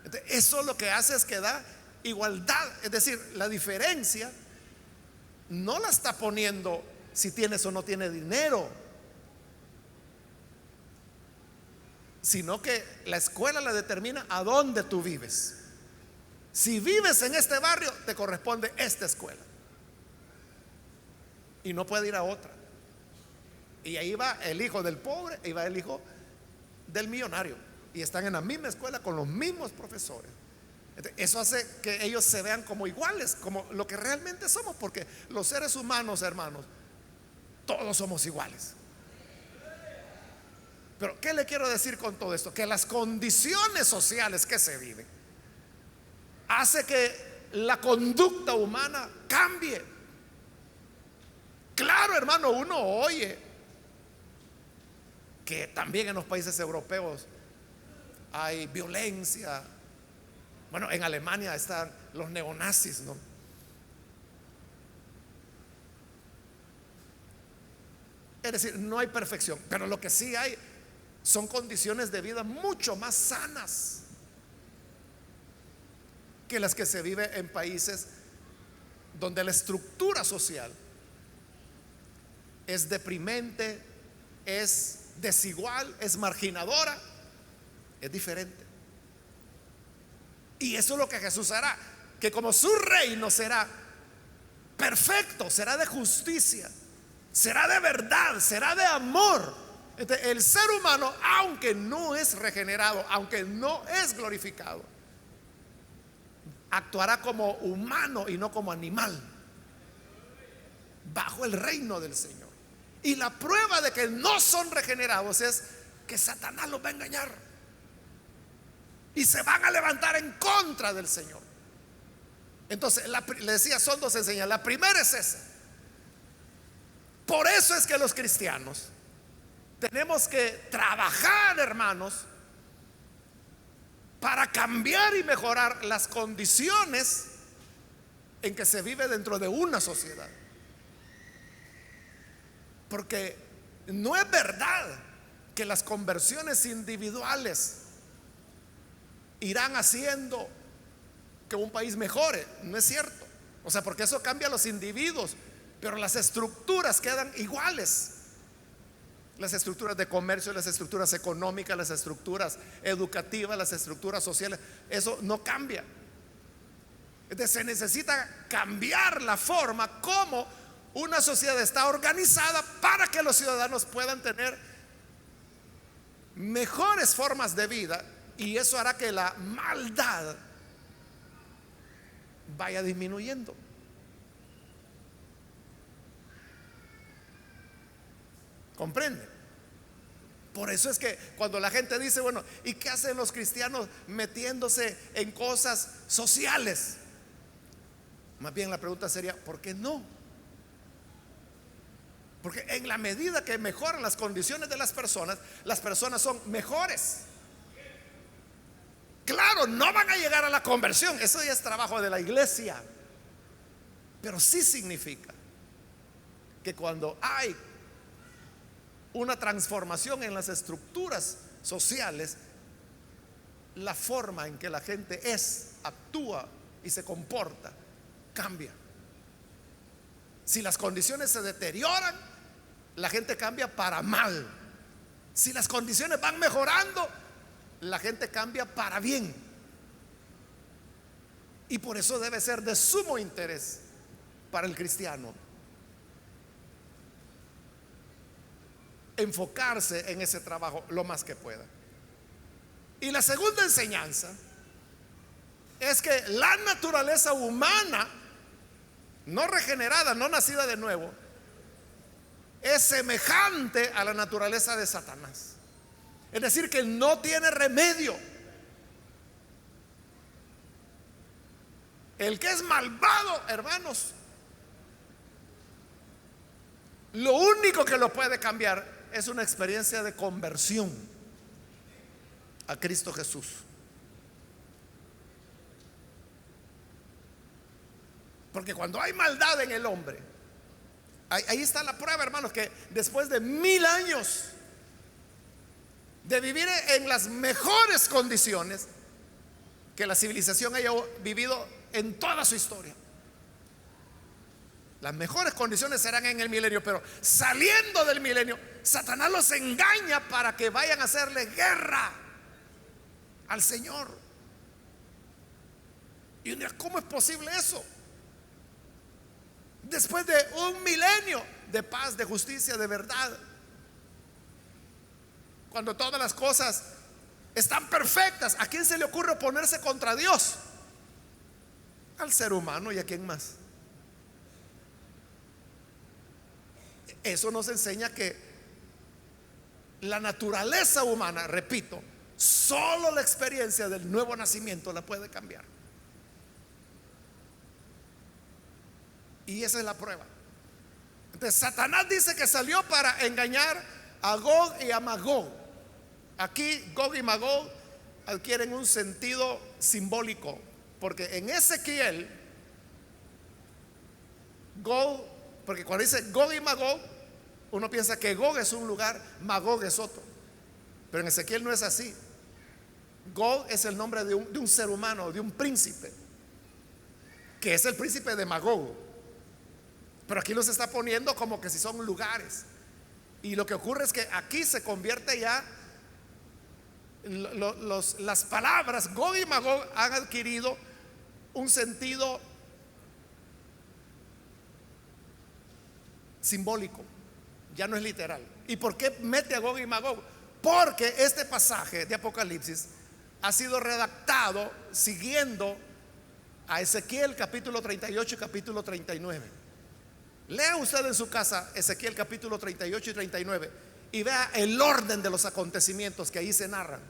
Entonces, eso lo que hace es que da igualdad, es decir, la diferencia no la está poniendo si tienes o no tienes dinero, sino que la escuela la determina a dónde tú vives. Si vives en este barrio, te corresponde esta escuela y no puede ir a otra. Y ahí va el hijo del pobre y va el hijo del millonario, y están en la misma escuela con los mismos profesores. Eso hace que ellos se vean como iguales, como lo que realmente somos, porque los seres humanos, hermanos, todos somos iguales. Pero ¿qué le quiero decir con todo esto? Que las condiciones sociales que se viven hace que la conducta humana cambie. Claro, hermano, uno oye que también en los países europeos hay violencia. Bueno, en Alemania están los neonazis, ¿no? Es decir, no hay perfección, pero lo que sí hay son condiciones de vida mucho más sanas que las que se vive en países donde la estructura social es deprimente, es desigual, es marginadora, es diferente. Y eso es lo que Jesús hará, que como su reino será perfecto, será de justicia, será de verdad, será de amor. Entonces, el ser humano, aunque no es regenerado, aunque no es glorificado, actuará como humano y no como animal, bajo el reino del Señor. Y la prueba de que no son regenerados es que Satanás los va a engañar y se van a levantar en contra del Señor. Entonces, le decía, son dos enseñanzas. La primera es esa. Por eso es que los cristianos tenemos que trabajar, hermanos, para cambiar y mejorar las condiciones en que se vive dentro de una sociedad. Porque no es verdad que las conversiones individuales irán haciendo que un país mejore. No es cierto. O sea, porque eso cambia a los individuos, pero las estructuras quedan iguales. las estructuras de comercio, las estructuras económicas, las estructuras educativas, las estructuras sociales. Eso no cambia. Entonces se necesita cambiar la forma como una sociedad está organizada para que los ciudadanos puedan tener mejores formas de vida, y eso hará que la maldad vaya disminuyendo. ¿Comprende? Por eso es que cuando la gente dice, bueno, ¿y qué hacen los cristianos metiéndose en cosas sociales? Más bien la pregunta sería, ¿por qué no? Porque en la medida que mejoran las condiciones de las personas son mejores. Claro, no van a llegar a la conversión, eso ya es trabajo de la iglesia, pero sí significa que cuando hay una transformación en las estructuras sociales, la forma en que la gente actúa y se comporta cambia. Si las condiciones se deterioran, la gente cambia para mal. Si las condiciones van mejorando, la gente cambia para bien. Y por eso debe ser de sumo interés para el cristiano enfocarse en ese trabajo lo más que pueda. Y la segunda enseñanza es que la naturaleza humana, no regenerada, no nacida de nuevo, es semejante a la naturaleza de Satanás. Es decir, que no tiene remedio. El que es malvado, hermanos, lo único que lo puede cambiar es una experiencia de conversión a Cristo Jesús. Porque cuando hay maldad en el hombre, ahí está la prueba, hermanos, que después de 1000 años de vivir en las mejores condiciones que la civilización haya vivido en toda su historia, las mejores condiciones serán en el milenio, pero saliendo del milenio, Satanás los engaña para que vayan a hacerle guerra al Señor. Y uno dirá, ¿cómo es posible eso? Después de un milenio de paz, de justicia, de verdad, cuando todas las cosas están perfectas, ¿a quién se le ocurre oponerse contra Dios? Al ser humano. ¿Y a quién más? Eso nos enseña que la naturaleza humana, repito, solo la experiencia del nuevo nacimiento la puede cambiar. Y esa es la prueba. Entonces Satanás dice que salió para engañar a Gog y a Magog. Aquí Gog y Magog adquieren un sentido simbólico, porque en Ezequiel Gog, porque cuando dice Gog y Magog, uno piensa que Gog es un lugar, Magog es otro, pero en Ezequiel no es así. Gog es el nombre de un ser humano, de un príncipe, que es el príncipe de Magog, pero aquí los está poniendo como que si son lugares. Y lo que ocurre es que aquí se convierte ya, las palabras Gog y Magog han adquirido un sentido simbólico, ya no es literal. ¿Y por qué mete a Gog y Magog? Porque este pasaje de Apocalipsis ha sido redactado siguiendo a Ezequiel capítulo 38 y capítulo 39. Lea usted en su casa Ezequiel capítulo 38 y 39 y vea el orden de los acontecimientos que ahí se narran,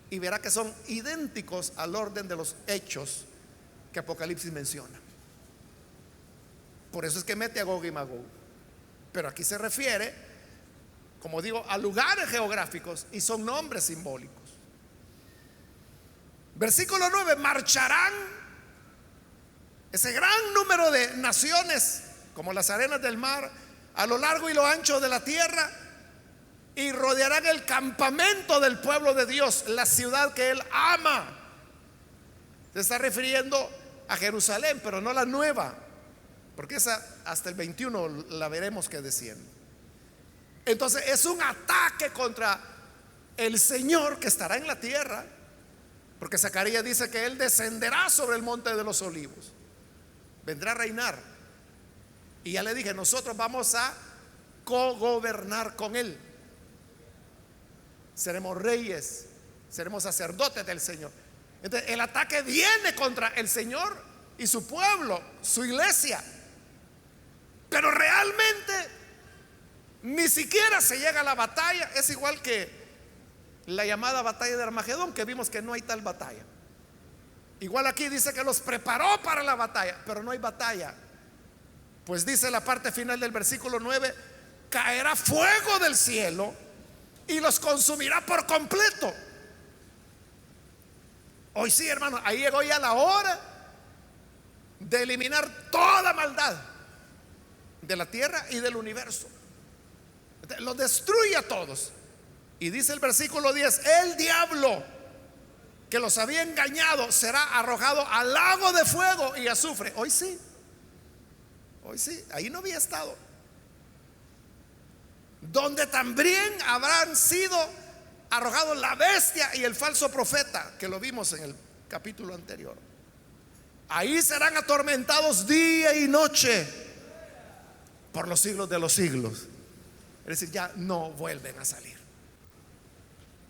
y verá que son idénticos al orden de los hechos que Apocalipsis menciona. Por eso es que mete a Gog y Magog. Pero aquí se refiere, como digo, a lugares geográficos y son nombres simbólicos. Versículo 9: marcharán ese gran número de naciones como las arenas del mar a lo largo y lo ancho de la tierra, y rodearán el campamento del pueblo de Dios, la ciudad que Él ama. Se está refiriendo a Jerusalén, pero no la nueva, porque esa hasta el 21 la veremos que desciende. Entonces es un ataque contra el Señor que estará en la tierra, porque Zacarías dice que Él descenderá sobre el monte de los olivos, vendrá a reinar. Y ya le dije, nosotros vamos a cogobernar con Él. Seremos reyes, seremos sacerdotes del Señor. Entonces el ataque viene contra el Señor y su pueblo, su iglesia. Pero realmente ni siquiera se llega a la batalla. Es igual que la llamada batalla de Armagedón, que vimos que no hay tal batalla. Igual aquí dice que los preparó para la batalla, pero no hay batalla. Pues dice la parte final del versículo 9: caerá fuego del cielo y los consumirá por completo. Hoy sí, hermano, ahí llegó ya la hora de eliminar toda maldad de la tierra y del universo. Los destruye a todos. Y dice el versículo 10: el diablo que los había engañado será arrojado al lago de fuego y azufre. Hoy sí, ahí no había estado. Donde también habrán sido arrojados la bestia y el falso profeta, que lo vimos en el capítulo anterior. Ahí serán atormentados día y noche por los siglos de los siglos. Es decir, ya no vuelven a salir.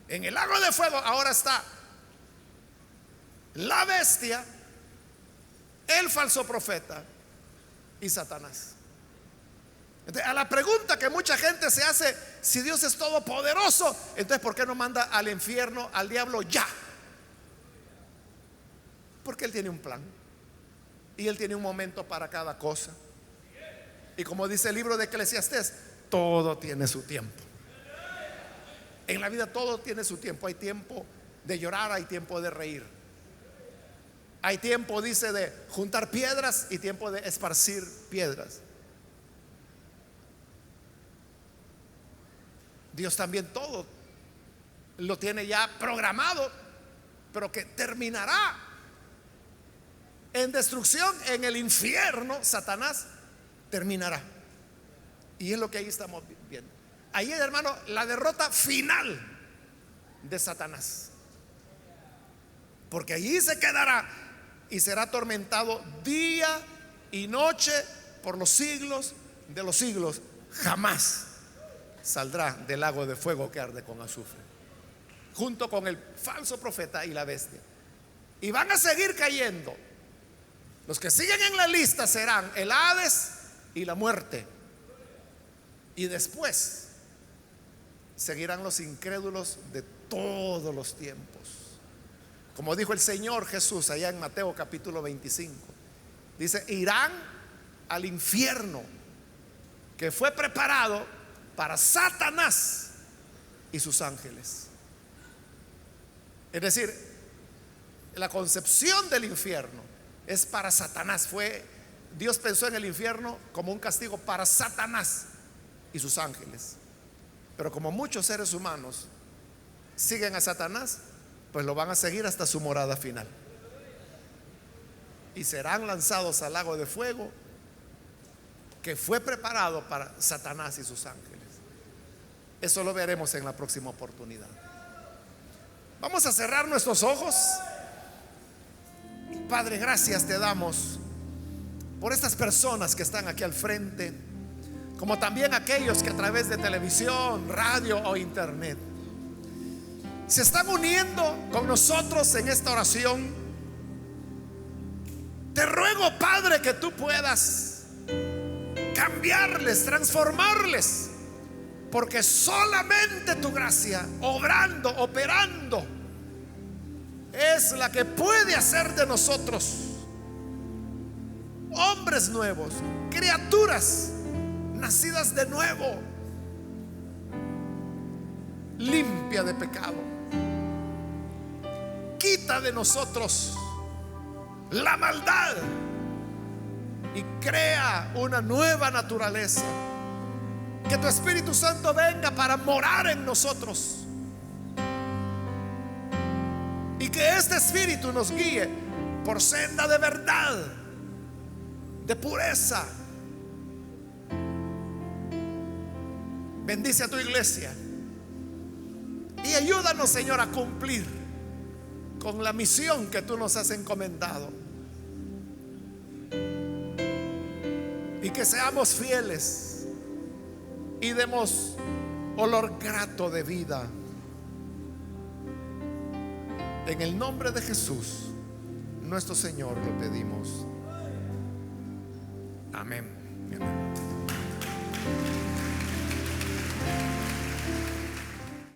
En el lago de fuego ahora está la bestia, el falso profeta y Satanás. Entonces, a la pregunta que mucha gente se hace: si Dios es todopoderoso, entonces ¿por qué no manda al infierno al diablo ya? Porque Él tiene un plan y Él tiene un momento para cada cosa. Y como dice el libro de Eclesiastés, todo tiene su tiempo. En la vida todo tiene su tiempo. Hay tiempo de llorar, hay tiempo de reír. Hay tiempo, dice, de juntar piedras y tiempo de esparcir piedras. Dios también todo lo tiene ya programado, pero que terminará en destrucción en el infierno. Satanás terminará. Y es lo que ahí estamos viendo. Ahí, hermano, la derrota final de Satanás. Porque allí se quedará y será atormentado día y noche por los siglos de los siglos. Jamás saldrá del lago de fuego que arde con azufre, junto con el falso profeta y la bestia. Y van a seguir cayendo. Los que siguen en la lista serán el Hades y la muerte. Y después seguirán los incrédulos de todos los tiempos. Como dijo el Señor Jesús allá en Mateo capítulo 25, dice: irán al infierno que fue preparado para Satanás y sus ángeles. Es decir, la concepción del infierno es para Satanás. Dios pensó en el infierno como un castigo para Satanás y sus ángeles. Pero como muchos seres humanos siguen a Satanás, pues lo van a seguir hasta su morada final. Y serán lanzados al lago de fuego que fue preparado para Satanás y sus ángeles. Eso lo veremos en la próxima oportunidad. Vamos a cerrar nuestros ojos. Padre, gracias te damos por estas personas que están aquí al frente, como también aquellos que a través de televisión, radio o internet se están uniendo con nosotros en esta oración. Te ruego, Padre, que tú puedas cambiarles, transformarles, porque solamente tu gracia, obrando, operando, es la que puede hacer de nosotros hombres nuevos, criaturas nacidas de nuevo, limpia de pecado. Quita de nosotros la maldad y crea una nueva naturaleza. Que tu Espíritu Santo venga para morar en nosotros y que este Espíritu nos guíe por senda de verdad, de pureza, Bendice a tu iglesia y ayúdanos, Señor, a cumplir con la misión que tú nos has encomendado, y que seamos fieles y demos olor grato de vida. En el nombre de Jesús, nuestro Señor, lo pedimos. Amén. Amén.